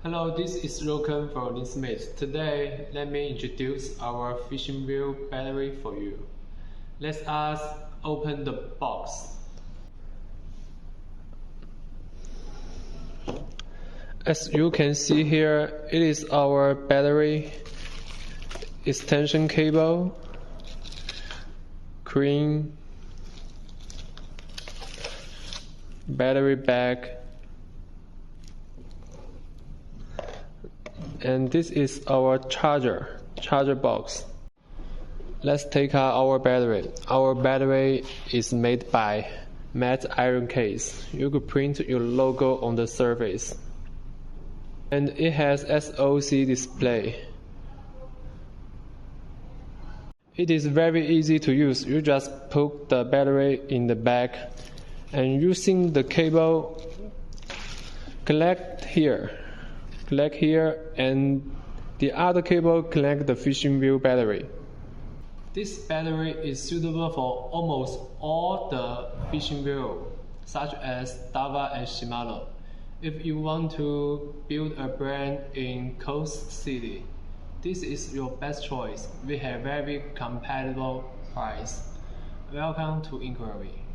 Hello, this is Roken from Lithmate. Today, let me introduce our fishing wheel battery for you. Let us open the box. As you can see here, it is our battery extension cable, cream, battery bag, and this is our charger box. Let's take out our battery. Our battery is made by matte iron case. You could print your logo on the surface. And it has SoC display. It is very easy to use. You just put the battery in the bag and using the cable connect here, and the other cable connect the fishing wheel battery. This battery is suitable for almost all the fishing wheel, such as Dawai and Shimano. If you want to build a brand in coast city, this is your best choice. We have very compatible price. Welcome to inquiry.